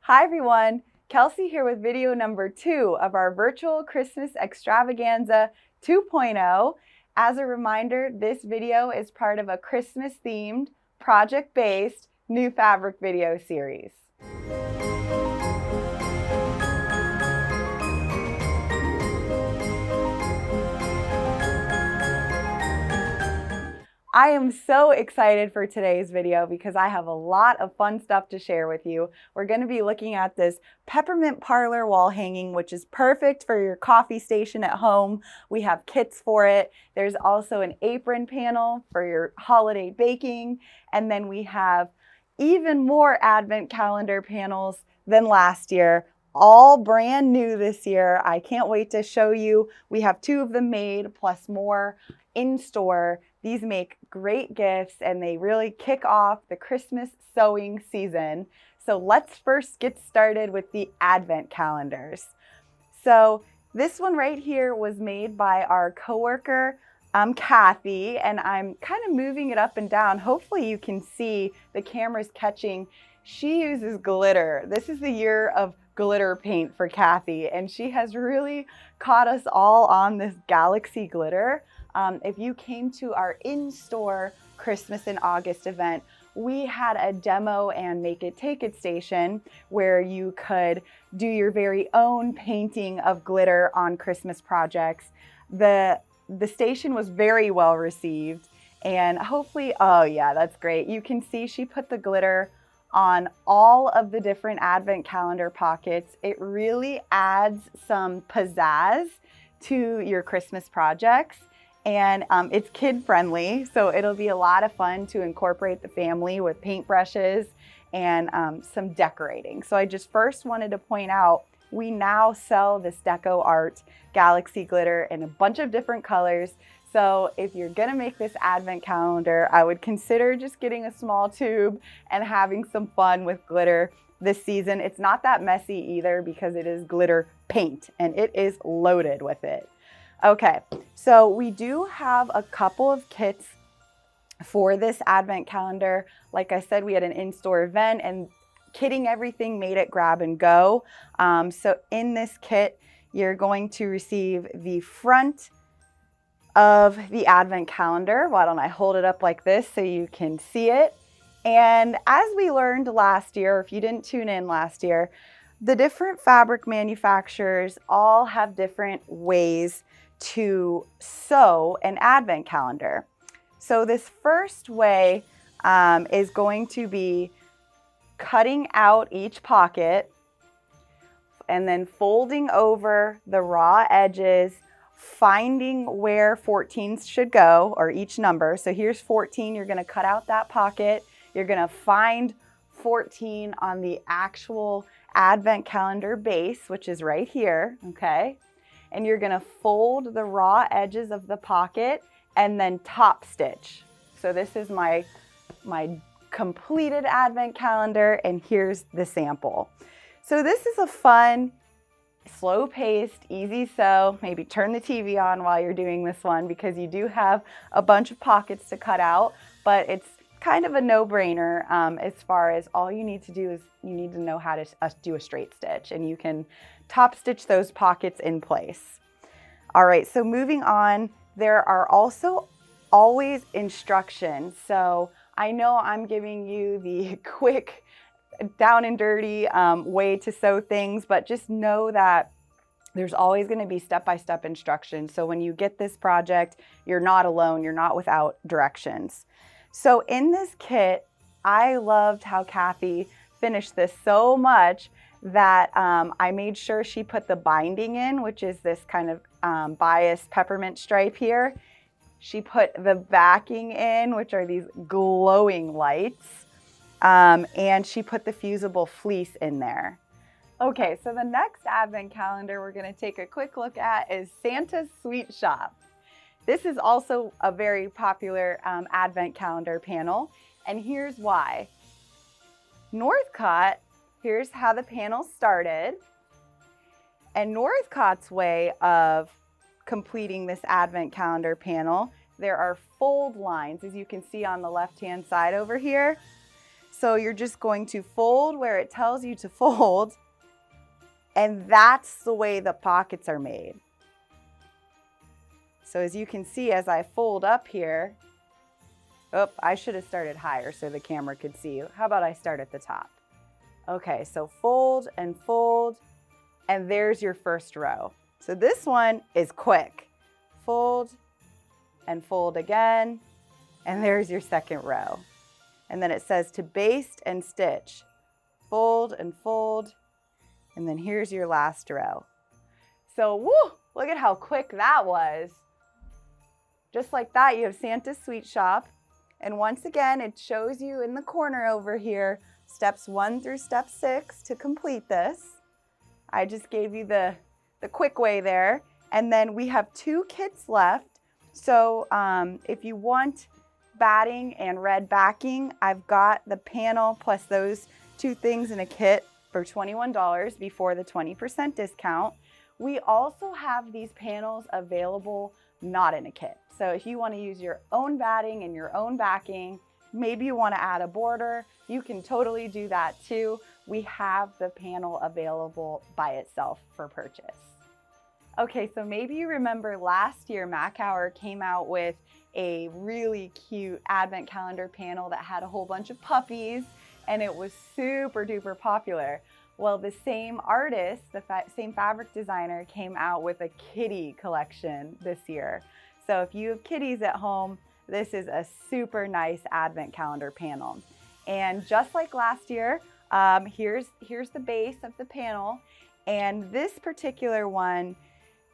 Hi everyone, Kelsey here with video number 2 of our virtual Christmas Extravaganza 2.0. As a reminder, this video is part of a Christmas themed, project-based new fabric video series. I am so excited for today's video because I have a lot of fun stuff to share with you. We're going to be looking at this Peppermint Parlor Wall Hanging, which is perfect for your coffee station at home. We have kits for it. There's also an apron panel for your holiday baking. And then we have even more advent calendar panels than last year. All brand new this year. I can't wait to show you. We have 2 of them made plus more in store. These make great gifts and they really kick off the Christmas sewing season. So let's first get started with the advent calendars. So this one right here was made by our coworker, Kathy, and I'm kind of moving it up and down. Hopefully you can see the camera's catching. She uses glitter. This is the year of glitter paint for Kathy, and she has really caught us all on this galaxy glitter. If you came to our in-store Christmas in August event, we had a demo and make it take it station where you could do your very own painting of glitter on Christmas projects. The station was very well received, and hopefully, oh yeah, that's great. You can see she put the glitter on all of the different advent calendar pockets. It really adds some pizzazz to your Christmas projects. And it's kid friendly, so it'll be a lot of fun to incorporate the family with paintbrushes and some decorating. So I just first wanted to point out, we now sell this Deco Art Galaxy glitter in a bunch of different colors. So if you're gonna make this advent calendar, I would consider just getting a small tube and having some fun with glitter this season. It's not that messy either because it is glitter paint and it is loaded with it. Okay, so we do have a couple of kits for this advent calendar. Like I said, we had an in-store event and kitting everything made it grab and go. So in this kit, you're going to receive the front of the advent calendar. Why don't I hold it up like this so you can see it? And as we learned last year, if you didn't tune in last year, the different fabric manufacturers all have different ways to sew an advent calendar. So this first way is going to be cutting out each pocket and then folding over the raw edges, finding where 14s should go, or each number. So here's 14, you're gonna cut out that pocket. You're gonna find 14 on the actual advent calendar base, which is right here, okay? And you're gonna fold the raw edges of the pocket and then top stitch. So this is my completed advent calendar, and here's the sample. So this is a fun, slow-paced, easy sew. Maybe turn the TV on while you're doing this one because you do have a bunch of pockets to cut out, but it's kind of a no-brainer as far as all you need to do is you need to know how to do a straight stitch, and you can top stitch those pockets in place. All right, so moving on, there are also always instructions. So I know I'm giving you the quick, down and dirty way to sew things, but just know that there's always going to be step-by-step instructions. So when you get this project, you're not alone, you're not without directions. So in this kit, I loved how Kathy finished this so much that I made sure she put the binding in, which is this kind of biased peppermint stripe here. She put the backing in, which are these glowing lights, and she put the fusible fleece in there. Okay, so the next advent calendar we're gonna take a quick look at is Santa's Sweet Shop. This is also a very popular advent calendar panel, and here's why. Northcott, here's how the panel started, and Northcott's way of completing this advent calendar panel, there are fold lines, as you can see on the left-hand side over here. So you're just going to fold where it tells you to fold, and that's the way the pockets are made. So as you can see, as I fold up here, oh, I should have started higher so the camera could see you. How about I start at the top? Okay, so fold, and there's your first row. So this one is quick. Fold and fold again, and there's your second row. And then it says to baste and stitch. Fold, and then here's your last row. So, woo, look at how quick that was. Just like that, you have Santa's Sweet Shop. And once again, it shows you in the corner over here, steps 1 through step 6 to complete this. I just gave you the quick way there. And then we have 2 kits left. So if you want batting and red backing, I've got the panel plus those 2 things in a kit for $21 before the 20% discount. We also have these panels available not in a kit. So if you want to use your own batting and your own backing, maybe you want to add a border, you can totally do that too. We have the panel available by itself for purchase. Okay, so maybe you remember last year Mac came out with a really cute advent calendar panel that had a whole bunch of puppies, and it was super duper popular. Well, the same artist, the same fabric designer came out with a kitty collection this year. So if you have kitties at home, this is a super nice advent calendar panel. And just like last year, here's the base of the panel. And this particular one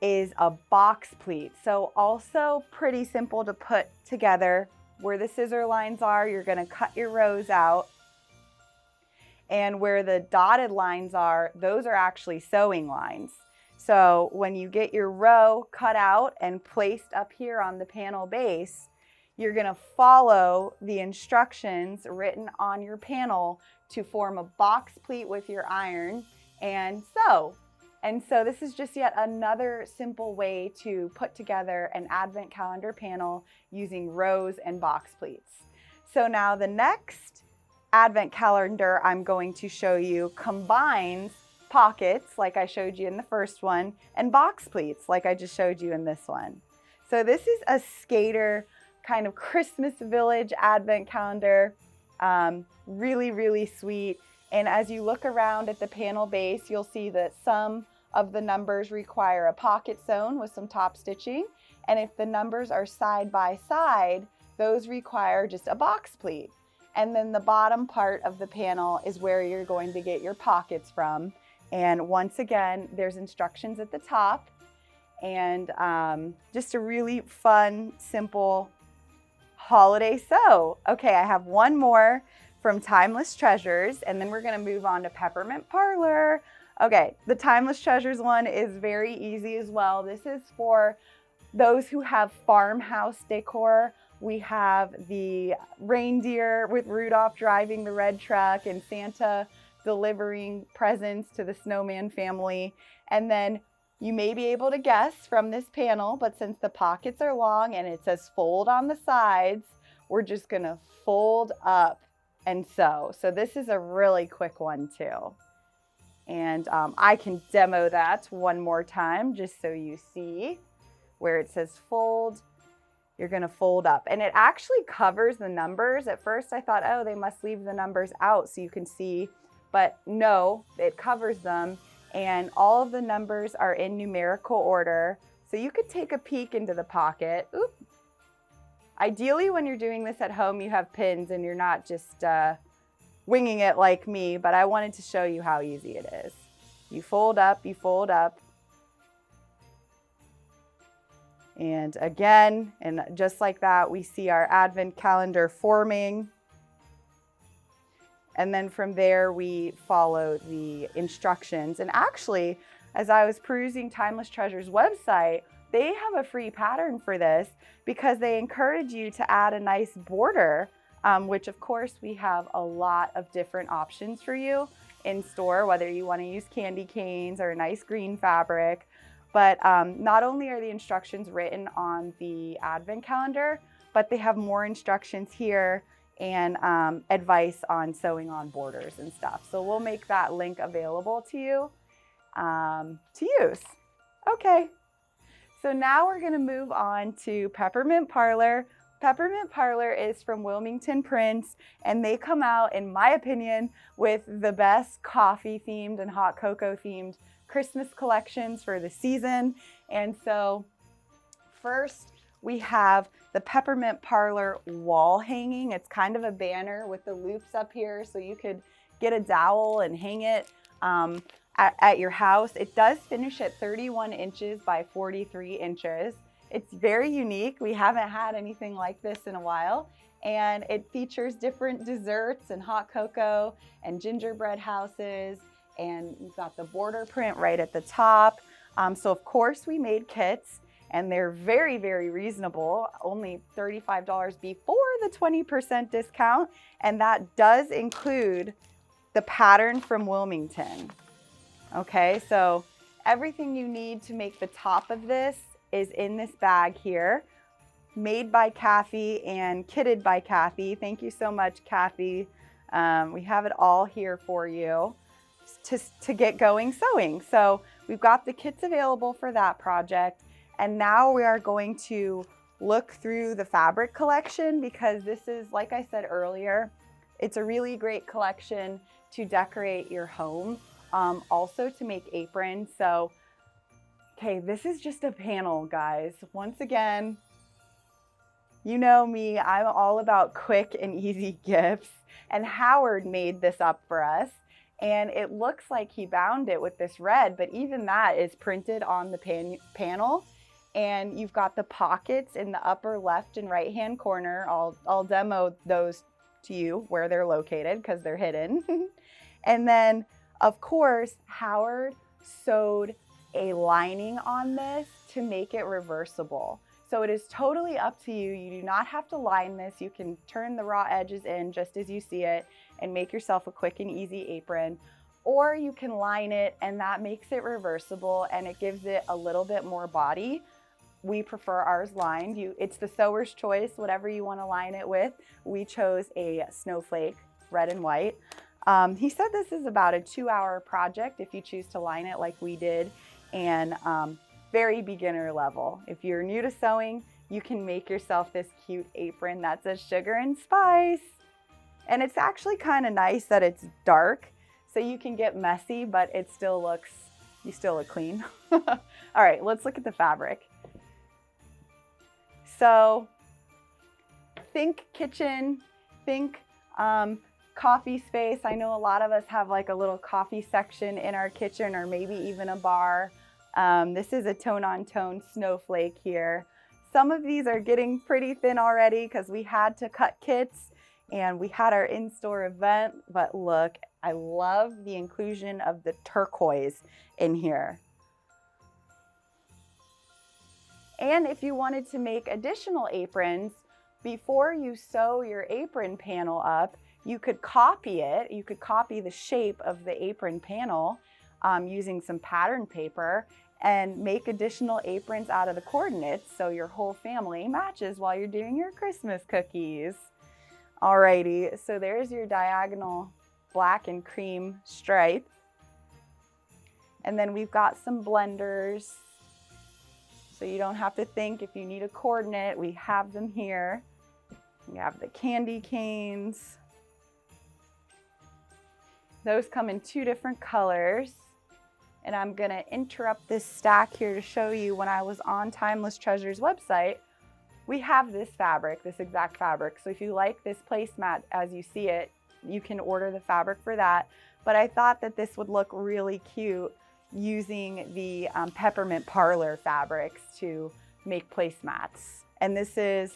is a box pleat. So also pretty simple to put together. Where the scissor lines are, you're gonna cut your rows out. And where the dotted lines are, those are actually sewing lines. So when you get your row cut out and placed up here on the panel base, you're gonna follow the instructions written on your panel to form a box pleat with your iron and sew. And so this is just yet another simple way to put together an advent calendar panel using rows and box pleats. So now the next advent calendar I'm going to show you combines pockets, like I showed you in the first one, and box pleats, like I just showed you in this one. So this is a skater kind of Christmas village advent calendar. Really, really sweet. And as you look around at the panel base, you'll see that some of the numbers require a pocket sewn with some top stitching. And if the numbers are side by side, those require just a box pleat. And then the bottom part of the panel is where you're going to get your pockets from. And once again, there's instructions at the top, and just a really fun, simple holiday sew. Okay, I have one more from Timeless Treasures, and then we're gonna move on to Peppermint Parlor. Okay, the Timeless Treasures one is very easy as well. This is for those who have farmhouse decor. We have the reindeer with Rudolph driving the red truck and Santa delivering presents to the snowman family. And then you may be able to guess from this panel, but since the pockets are long and it says fold on the sides, we're just gonna fold up and sew. So this is a really quick one too. And I can demo that one more time just so you see where it says fold. You're gonna fold up, and it actually covers the numbers. At first I thought, oh, they must leave the numbers out so you can see, but no, it covers them, and all of the numbers are in numerical order. So you could take a peek into the pocket. Oop. Ideally, when you're doing this at home, you have pins and you're not just winging it like me, but I wanted to show you how easy it is. You fold up, and again, and just like that, we see our advent calendar forming. And then from there, we follow the instructions. And actually, as I was perusing Timeless Treasures website, they have a free pattern for this because they encourage you to add a nice border, which of course we have a lot of different options for you in store, whether you want to use candy canes or a nice green fabric. But not only are the instructions written on the advent calendar, but they have more instructions here and advice on sewing on borders and stuff. So we'll make that link available to you to use. Okay, so now we're gonna move on to Peppermint Parlor. Peppermint Parlor is from Wilmington Prints, and they come out, in my opinion, with the best coffee themed and hot cocoa themed Christmas collections for the season. And so first we have the Peppermint Parlor Wall Hanging. It's kind of a banner with the loops up here, so you could get a dowel and hang it at your house. It does finish at 31 inches by 43 inches. It's very unique. We haven't had anything like this in a while. And it features different desserts and hot cocoa and gingerbread houses. And you've got the border print right at the top. So of course we made kits, and they're very, very reasonable, only $35 before the 20% discount. And that does include the pattern from Wilmington. Okay, so everything you need to make the top of this is in this bag here, made by Kathy and kitted by Kathy. Thank you so much, Kathy. We have it all here for you to get going sewing. So we've got the kits available for that project. And now we are going to look through the fabric collection, because this is, like I said earlier, it's a really great collection to decorate your home, also to make aprons. So, okay, this is just a panel, guys. Once again, you know me, I'm all about quick and easy gifts, and Howard made this up for us. And it looks like he bound it with this red, but even that is printed on the panel. And you've got the pockets in the upper left and right hand corner. I'll demo those to you where they're located because they're hidden. And then, of course, Howard sewed a lining on this to make it reversible. So it is totally up to you. You do not have to line this. You can turn the raw edges in just as you see it and make yourself a quick and easy apron. Or you can line it, and that makes it reversible and it gives it a little bit more body. We prefer ours lined. It's the sewer's choice, whatever you want to line it with. We chose a snowflake, red and white. He said this is about a 2-hour project if you choose to line it like we did, and very beginner level. If you're new to sewing, you can make yourself this cute apron that says sugar and spice. And it's actually kind of nice that it's dark, so you can get messy, but it still looks, you still look clean. All right, let's look at the fabric. So think kitchen, think coffee space. I know a lot of us have like a little coffee section in our kitchen, or maybe even a bar. This is a tone-on-tone snowflake here. Some of these are getting pretty thin already because we had to cut kits and we had our in-store event, but look, I love the inclusion of the turquoise in here. And if you wanted to make additional aprons, before you sew your apron panel up, you could copy it. You could copy the shape of the apron panel using some pattern paper and make additional aprons out of the coordinates so your whole family matches while you're doing your Christmas cookies. Alrighty, so there's your diagonal black and cream stripe. And then we've got some blenders. So you don't have to think if you need a coordinate, we have them here. We have the candy canes. Those come in 2 different colors. And I'm gonna interrupt this stack here to show you when I was on Timeless Treasures website, we have this fabric, this exact fabric. So if you like this placemat as you see it, you can order the fabric for that. But I thought that this would look really cute using the Peppermint Parlor fabrics to make placemats. And this is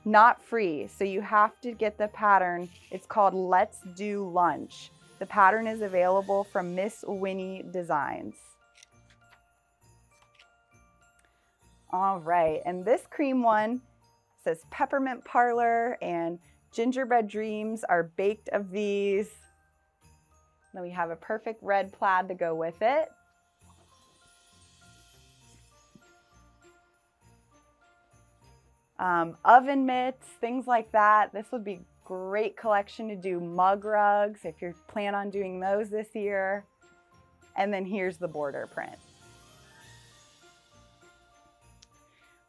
not free, so you have to get the pattern. It's called Let's Do Lunch. The pattern is available from Miss Winnie Designs. All right, and this cream one says Peppermint Parlor, and Gingerbread Dreams are baked of these. Then we have a perfect red plaid to go with it. oven mitts, things like that. This would be great collection to do mug rugs if you plan on doing those this year. And then here's the border print.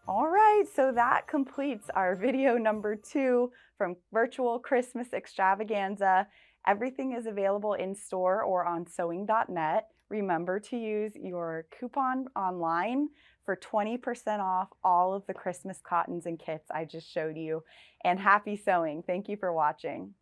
All right, so that completes our video number 2 from Virtual Christmas Extravaganza. Everything is available in store or on sewing.net. Remember to use your coupon online for 20% off all of the Christmas cottons and kits I just showed you. And happy sewing. Thank you for watching.